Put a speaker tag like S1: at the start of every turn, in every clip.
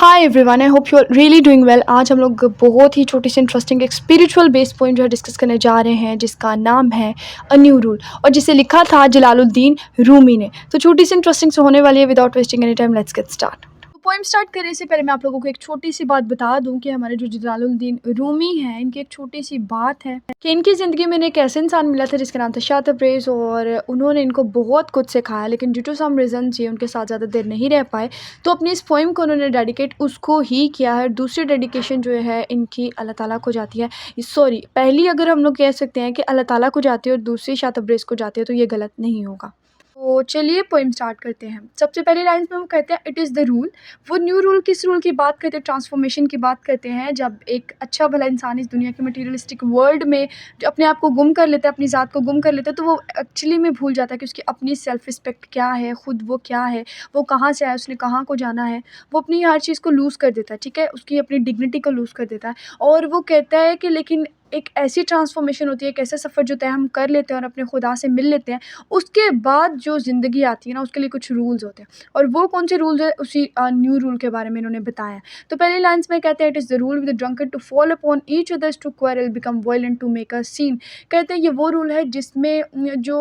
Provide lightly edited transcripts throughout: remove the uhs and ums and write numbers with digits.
S1: Hi everyone, I hope you are really doing well. आज हम लोग बहुत ही छोटी सी इंटरेस्टिंग एक स्पिरिचुअल बेस्ड पॉइंट जो है डिस्कस करने जा रहे हैं, जिसका नाम है अ न्यू रूल, और जिसे लिखा था जलालुद्दीन रूमी ने। तो छोटी सी इंटरेस्टिंग से होने वाली है। Without wasting any time, let's get start. Poem start करने से पहले मैं आप लोगों को एक छोटी सी बात बता दूं कि हमारे जो जलालुद्दीन रूमी हैं, इनकी एक छोटी सी बात है कि इनकी ज़िंदगी में एक ऐसे इंसान मिला था जिसका नाम था शाह तब्रेज़, और उन्होंने इनको बहुत कुछ सिखाया, लेकिन ड्यू टू सम रीज़न ये उनके साथ ज़्यादा देर नहीं रह पाए। तो अपनी इस पोएम को उन्होंने डेडिकेट उसको ही किया है। दूसरी डेडिकेशन जो है इनकी अल्लाह ताला को जाती है। सॉरी, पहली अगर हम लोग कह सकते हैं कि अल्लाह ताला को जाती है और दूसरी शाह तब्रेज़ को जाती है, तो ये गलत नहीं होगा। तो चलिए पोएम स्टार्ट करते हैं। सबसे पहली लाइन में वो कहते हैं इट इज़ द रूल। वो न्यू रूल किस रूल की बात करते हैं? ट्रांसफॉर्मेशन की बात करते हैं। जब एक अच्छा भला इंसान इस दुनिया के मटीरियलिस्टिक वर्ल्ड में जो अपने आप को गुम कर लेता है, अपनी ज़ात को गुम कर लेता है, तो वो एक्चुअली में भूल जाता है कि उसकी अपनी सेल्फ रिस्पेक्ट क्या है, खुद वो क्या है, वो कहाँ से आया, उसने कहाँ को जाना है। वो अपनी हर चीज़ को लूज़ कर देता है, ठीक है, उसकी अपनी डिग्निटी को लूज़ कर देता है। और वो कहता है कि लेकिन एक ऐसी ट्रांसफॉर्मेशन होती है, एक ऐसा सफ़र जो तय हम कर लेते हैं और अपने खुदा से मिल लेते हैं, उसके बाद जो ज़िंदगी आती है ना, उसके लिए कुछ रूल्स होते हैं। और वो कौन से रूल्स है, उसी न्यू रूल के बारे में इन्होंने बताया। तो पहली लाइन्स में कहते हैं it is the rule with the drunken to fall upon each others to quarrel become violent to make a scene. कहते हैं ये वो रूल है जिसमें जो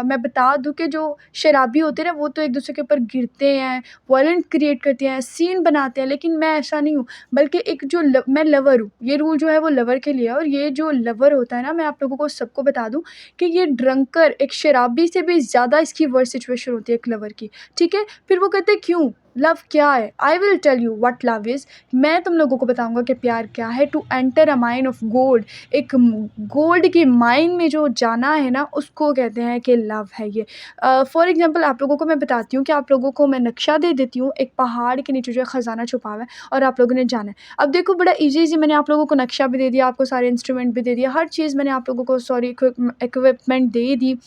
S1: मैं बता दूं कि जो शराबी होते हैं ना, वो तो एक दूसरे के ऊपर गिरते हैं, वायलेंट क्रिएट करते हैं, सीन बनाते हैं, लेकिन मैं ऐसा नहीं हूँ। बल्कि एक जो मैं लवर हूँ, ये रूल जो है वो लवर के लिए है। और ये जो लवर होता है ना, मैं आप लोगों को सबको बता दूं कि ये ड्रंकर एक शराबी से भी ज़्यादा इसकी वर्स्ट सिचुएशन होती है एक लवर की, ठीक है। फिर वो कहते हैं क्यों, लव क्या है? I will tell you what love is. मैं तुम लोगों को बताऊंगा कि प्यार क्या है। To enter a mine of gold, एक गोल्ड की माइन में जो जाना है ना, उसको कहते हैं कि लव है ये। फॉर एग्जांपल आप लोगों को मैं बताती हूँ कि आप लोगों को मैं नक्शा दे देती हूँ, एक पहाड़ के नीचे जो है ख़जाना छुपा हुआ है और आप लोगों ने जाना है। अब देखो, बड़ा ईजी मैंने आप लोगों को नक्शा भी दे दिया, आपको सारे इंस्ट्रूमेंट भी दे दिया, हर चीज़ मैंने आप लोगों को इक्विपमेंट दे दी,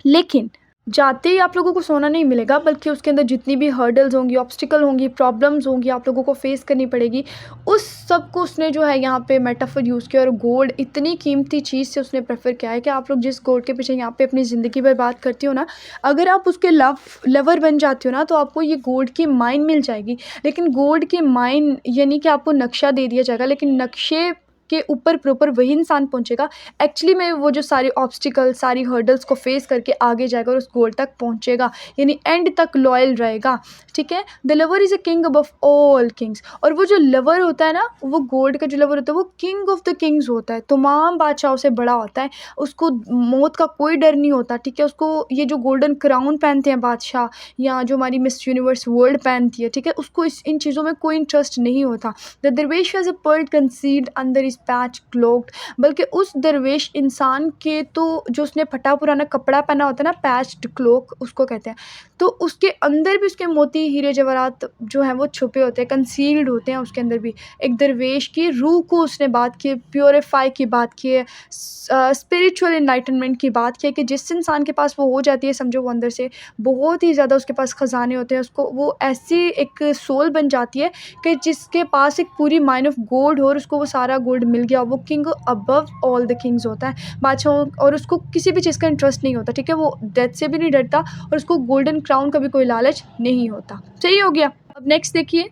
S1: लेकिन जाते ही आप लोगों को सोना नहीं मिलेगा, बल्कि उसके अंदर जितनी भी हर्डल्स होंगी, ऑब्स्टिकल होंगी, प्रॉब्लम्स होंगी, आप लोगों को फेस करनी पड़ेगी। उस सब को उसने जो है यहाँ पे मेटाफर यूज़ किया, और गोल्ड इतनी कीमती चीज़ से उसने प्रेफर किया है कि आप लोग जिस गोल्ड के पीछे यहाँ पे अपनी ज़िंदगी बर्बाद करती हो ना, अगर आप उसके लवर बन जाती हो ना, तो आपको ये गोल्ड की माइन मिल जाएगी। लेकिन गोल्ड की माइन यानी कि आपको नक्शा दे दिया जाएगा, लेकिन नक्शे के ऊपर प्रॉपर वही इंसान पहुंचेगा एक्चुअली में, वो जो सारे ऑब्स्टिकल, सारी हर्डल्स को फेस करके आगे जाएगा और उस गोल तक पहुंचेगा, यानी एंड तक लॉयल रहेगा, ठीक है। The lover is a king above all Kings. और वो जो लवर होता है ना, वो गोल्ड का जो लवर होता है, वो किंग ऑफ द किंग्स होता है, तमाम बादशाहों से बड़ा होता है। उसको मौत का कोई डर नहीं होता, ठीक है। उसको ये जो गोल्डन क्राउन पहनते हैं बादशाह, या जो हमारी मिस यूनिवर्स वर्ल्ड पहनती है, ठीक है, उसको इन चीज़ों में कोई इंटरेस्ट नहीं होता। द दरवेश हैज़ अ पर्ल कंसील्ड अंदर इज पैच क्लोक्ड। बल्कि उस दरवेश इंसान के तो जो उसने फटा पुराना कपड़ा पहना होता है ना, पैच्ड क्लोक उसको कहते हैं, तो उसके अंदर भी उसके मोती हीरे जवाहरात जो हैं वो छुपे होते हैं, कंसील्ड होते हैं उसके अंदर भी। एक दरवेश की रूह को उसने बात की है, प्योरीफाई की बात की है, स्पिरिचुअल इनलाइटनमेंट की बात की है, कि जिस इंसान के पास वो हो जाती है, समझो वो अंदर से बहुत ही ज़्यादा उसके पास ख़जाने होते हैं, उसको वो ऐसी एक सोल बन जाती है कि जिसके पास एक पूरी माइन ऑफ गोल्ड हो और उसको वो सारा गोल्ड मिल गया, वो king above all the Kings होता है, बादशाह। और उसको किसी भी चीज़ का इंटरेस्ट नहीं होता, ठीक है, वो डेथ से भी नहीं डरता, और उसको गोल्डन क्राउन का भी कोई लालच नहीं होता। सही हो गया। अब नेक्स्ट देखिए।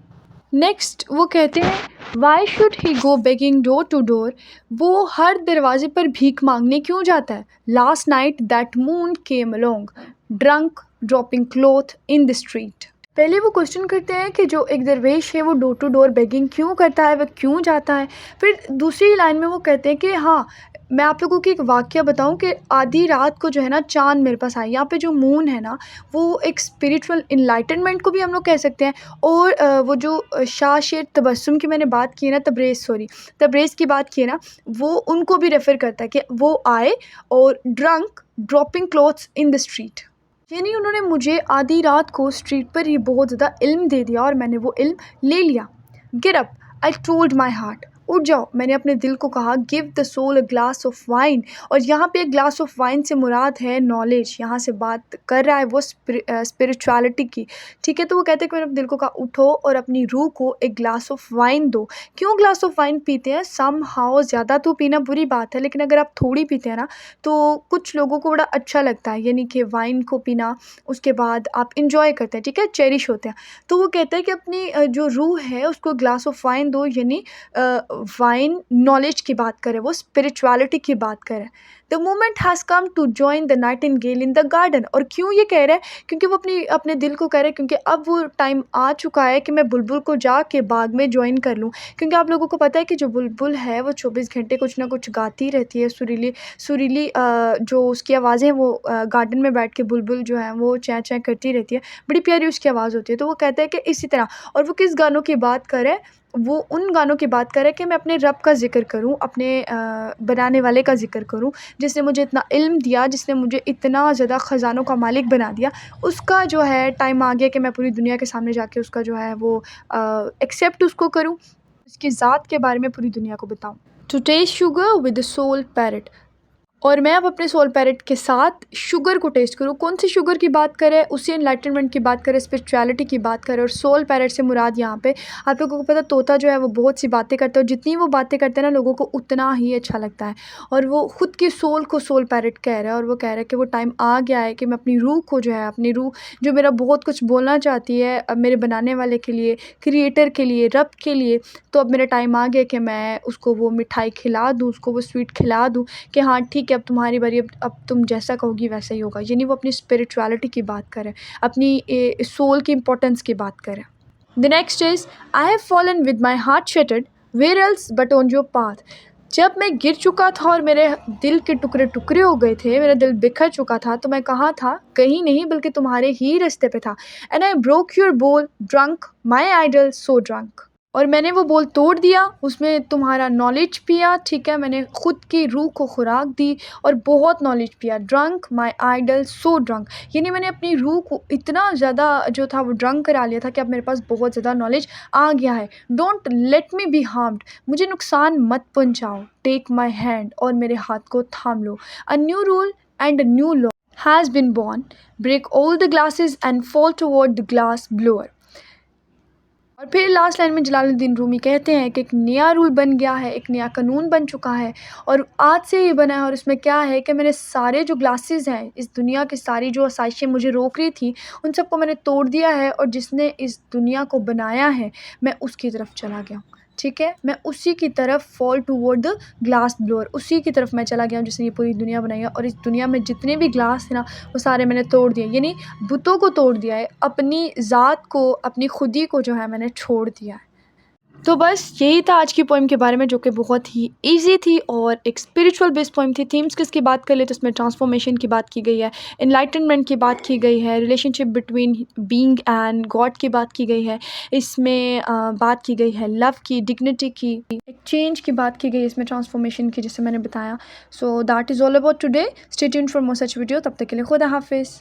S1: नेक्स्ट वो कहते हैं why should he go begging door to door. वो हर दरवाजे पर भीख मांगने क्यों जाता है? Last night that moon came along drunk dropping cloth in the street. पहले वो क्वेश्चन करते हैं कि जो एक दरवेश है वो डोर टू डोर बेगिंग क्यों करता है, वह क्यों जाता है। फिर दूसरी लाइन में वो कहते हैं कि हाँ, मैं आप लोगों को एक वाक़या बताऊं कि आधी रात को जो है ना, चाँद मेरे पास आया। यहाँ पे जो मून है ना, वो एक स्पिरिचुअल इनलाइटनमेंट को भी हम लोग कह सकते हैं। और वो जो शाह शेर तबस्सुम की मैंने बात की है ना, तब्रेज़ की बात की है ना, वो उनको भी रेफ़र करता है कि वो आए और drunk dropping clothes in the street, यानी उन्होंने मुझे आधी रात को स्ट्रीट पर ही बहुत ज़्यादा इल्म दे दिया और मैंने वो इल्म ले लिया। Get up, I told my heart, उठ जाओ, मैंने अपने दिल को कहा, give the soul a glass of wine. और यहाँ पे ग्लास ऑफ वाइन से मुराद है नॉलेज। यहाँ से बात कर रहा है वो स्पिरिचुअलिटी की, ठीक है। तो वो कहते हैं कि मैंने अपने दिल को कहा, उठो और अपनी रूह को एक ग्लास ऑफ वाइन दो। क्यों ग्लास ऑफ वाइन पीते हैं? सम हाउ ज़्यादा तो पीना बुरी बात है, लेकिन अगर आप थोड़ी पीते हैं ना तो कुछ लोगों को बड़ा अच्छा लगता है, यानी कि वाइन को पीना, उसके बाद आप इंजॉय करते हैं, ठीक है, चेरिश होते हैं। तो वो कहता है कि अपनी जो रूह है उसको ग्लास ऑफ वाइन दो, यानी वाइन नॉलेज की बात करे, वो स्पिरिचुअलिटी की बात करे। The moment has come to join the nightingale in the garden. और क्यों ये कह रहा है? क्योंकि वो अपने दिल को कह रहा है, क्योंकि अब वो टाइम आ चुका है कि मैं बुलबुल को जाके बाग में ज्वाइन कर लूँ। क्योंकि आप लोगों को पता है कि जो बुलबुल है वो 24 घंटे कुछ ना कुछ गाती रहती है, सुरीली सुरीली जो उसकी आवाज़ें हैं वो गार्डन में बैठ के बुलबुल जो है वो चैं चैं करती रहती है, बड़ी प्यारी उसकी आवाज़ होती है। तो वो कहता है कि इसी तरह, और वो किस गानों की बात करे? वो उन गानों की बात करे कि मैं अपने रब का ज़िक्र करूँ, अपने बनाने वाले का ज़िक्र करूँ, जिसने मुझे इतना इल्म दिया, जिसने मुझे इतना ज़्यादा ख़ज़ानों का मालिक बना दिया। उसका जो है टाइम आ गया कि मैं पूरी दुनिया के सामने जाके उसका जो है वो एक्सेप्ट उसको करूँ, उसकी ज़ात के बारे में पूरी दुनिया को बताऊँ। To taste sugar with the soul parrot. और मैं अब अपने सोल पैरेट के साथ शुगर को टेस्ट करूँ। कौन सी शुगर की बात करें? उसी एनलाइटनमेंट की बात करें, स्पिरिचुअलिटी की बात करें। और सोल पैरेट से मुराद यहाँ पे, आप लोगों को पता, तोता जो है वो बहुत सी बातें करता है, और जितनी वो बातें करते हैं ना लोगों को उतना ही अच्छा लगता है। और वो ख़ुद की सोल को सोल पैरेट कह रहा है, और वो कह रहा है कि वो टाइम आ गया है कि मैं अपनी रूह को जो है, अपनी रूह जो मेरा बहुत कुछ बोलना चाहती है अब मेरे बनाने वाले के लिए, क्रिएटर के लिए, रब के लिए, तो अब मेरा टाइम आ गया कि मैं उसको वो मिठाई खिला दूँ, उसको वो स्वीट खिला दूँ कि हाँ ठीक है, अब तुम्हारी बारी, अब तुम जैसा कहोगी वैसा ही होगा। यानी वो अपनी स्पिरिचुअलिटी की बात करें, अपनी सोल की इंपॉर्टेंस की बात करें। The next is, I have fallen with my heart shattered, where else but on your path. जब मैं गिर चुका था और मेरे दिल के टुकड़े टुकड़े हो गए थे, मेरा दिल बिखर चुका था, तो मैं कहाँ था? कहीं नहीं, बल्कि तुम्हारे ही रास्ते पे था। And I broke your bowl, drunk my idol so drunk. और मैंने वो बोल तोड़ दिया, उसमें तुम्हारा नॉलेज पिया, ठीक है, मैंने ख़ुद की रूह को खुराक दी और बहुत नॉलेज पिया। Drunk my idol so drunk, यानी मैंने अपनी रूह को इतना ज़्यादा जो था वो ड्रंक करा लिया था कि अब मेरे पास बहुत ज़्यादा नॉलेज आ गया है। Don't let me B harmed, मुझे नुकसान मत पहुँचाओ। टेक माई हैंड, और मेरे हाथ को थाम लो। A new rule and a new law has been born, break all the glasses and fall toward the glass blower. और फिर लास्ट लाइन में जलालुद्दीन रूमी कहते हैं कि एक नया रूल बन गया है, एक नया कानून बन चुका है, और आज से ही बना है। और उसमें क्या है कि मैंने सारे जो ग्लासेस हैं, इस दुनिया की सारी जो आसाइशें मुझे रोक रही थी, उन सबको मैंने तोड़ दिया है, और जिसने इस दुनिया को बनाया है मैं उसकी तरफ चला गया हूँ, ठीक है। मैं उसी की तरफ, fall toward the glass blower, उसी की तरफ मैं चला गया हूँ जिसने ये पूरी दुनिया बनाई है। और इस दुनिया में जितने भी ग्लास थे ना वो सारे मैंने तोड़ दिए, यानी बुतों को तोड़ दिया है, अपनी ज़ात को, अपनी खुदी को जो है मैंने छोड़ दिया है। तो बस यही था आज की पोएम के बारे में, जो कि बहुत ही इजी थी और एक स्पिरिचुअल बेस्ड पोएम थी। थीम्स किसकी बात कर ले तो इसमें ट्रांसफॉर्मेशन की बात की गई है, एनलाइटनमेंट की बात की गई है, relationship between being and God की बात की गई है, इसमें बात की गई है लव की, डिग्निटी की, एक चेंज की बात की गई है इसमें, ट्रांसफॉर्मेशन की, जैसे मैंने बताया। So that is all about today. Stay tuned for more such video. तब तक के लिए खुदा हाफिज़।